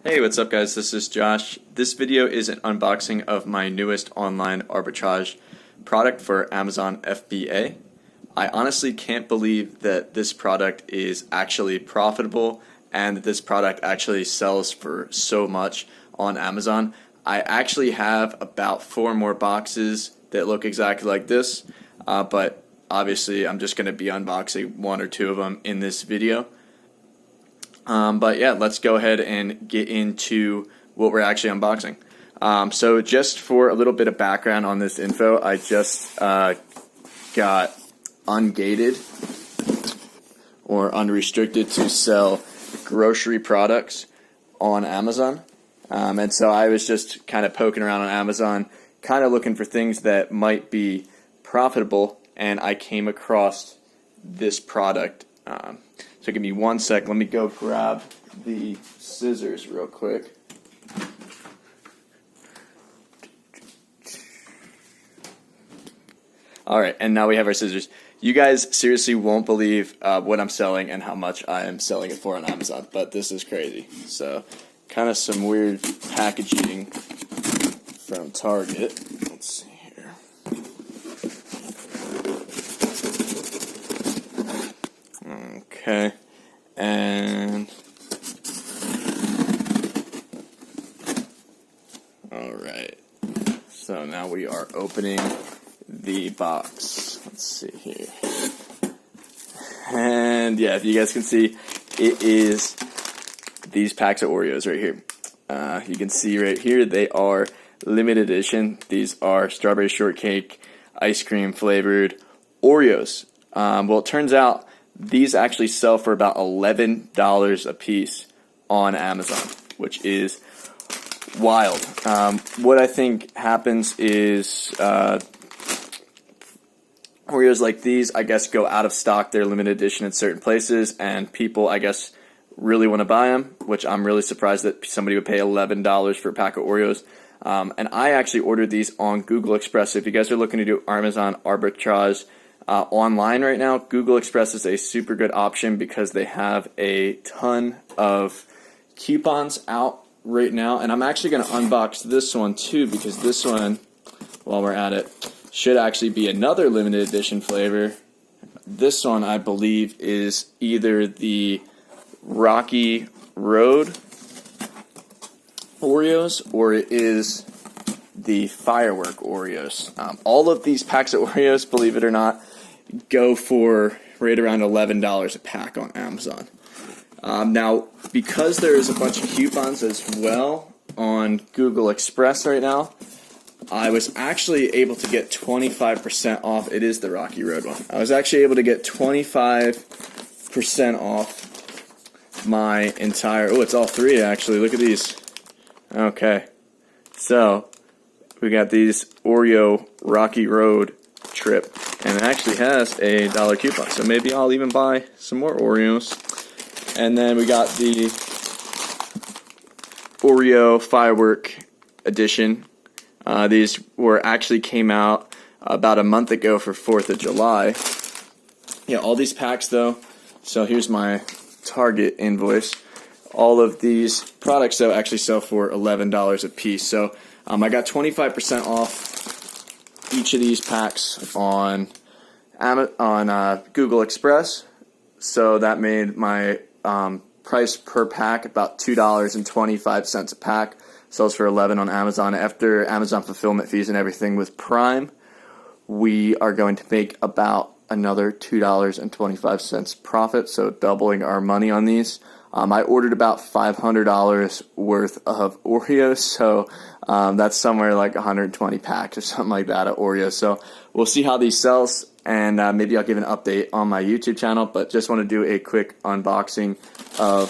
Hey, what's up guys? This is Josh. This video is an unboxing of my newest online arbitrage product for Amazon FBA. I honestly can't believe that this product is actually profitable and that this product actually sells for so much on Amazon. I actually have about 4 more boxes that look exactly like this, but obviously I'm just going to be unboxing 1 or 2 of them in this video. But yeah, let's go ahead and get into what we're actually unboxing. So just for a little bit of background on this info, I just got ungated or unrestricted to sell grocery products on Amazon. And so I was just kind of poking around on Amazon, kind of looking for things that might be profitable, and I came across this product. So give me 1 sec. Let me go grab the scissors real quick. Alright, and now we have our scissors. You guys seriously won't believe what I'm selling and how much I am selling it for on Amazon, but this is crazy. So, kind of some weird packaging from Target. Let's see here. Okay, and alright, so now we are opening the box. Let's see here. And yeah, if you guys can see, it is these packs of Oreos right here. You can see right here, they are limited edition. These are strawberry shortcake ice cream flavored Oreos. Well, it turns out these actually sell for about $11 a piece on Amazon, which is wild. What I think happens is Oreos like these, I guess, go out of stock. They're limited edition in certain places, and people, I guess, really want to buy them, which I'm really surprised that somebody would pay $11 for a pack of Oreos. And I actually ordered these on Google Express. So if you guys are looking to do Amazon arbitrage online right now, Google Express is a super good option because they have a ton of coupons out right now. And I'm actually going to unbox this one too, because this one, while we're at it, should actually be another limited edition flavor. This one, I believe, is either the Rocky Road Oreos or it is the Firework Oreos. All of these packs of Oreos, believe it or not, go for right around $11 a pack on Amazon. Now, because there is a bunch of coupons as well on Google Express right now, I was actually able to get 25% off. It is the Rocky Road one. I was actually able to get 25% off my entire... Oh, it's all 3 actually. Look at these. Okay. So, we got these Oreo Rocky Road trip, and it actually has a $1 coupon. So maybe I'll even buy some more Oreos. And then we got the Oreo Firework Edition. These actually came out about a month ago for 4th of July. Yeah, all these packs though. So here's my Target invoice. All of these products though actually sell for $11 a piece. So I got 25% off each of these packs on Google Express. So that made my price per pack about $2.25 a pack. Sells for $11 on Amazon. After Amazon fulfillment fees and everything with Prime, we are going to make about another $2.25 profit, so doubling our money on these. I ordered about $500 worth of Oreos, so that's somewhere like 120 packs or something like that of Oreos. So we'll see how these sells, and maybe I'll give an update on my YouTube channel, but just want to do a quick unboxing of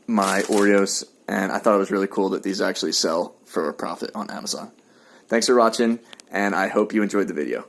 my Oreos. And I thought it was really cool that these actually sell for a profit on Amazon. Thanks for watching, and I hope you enjoyed the video.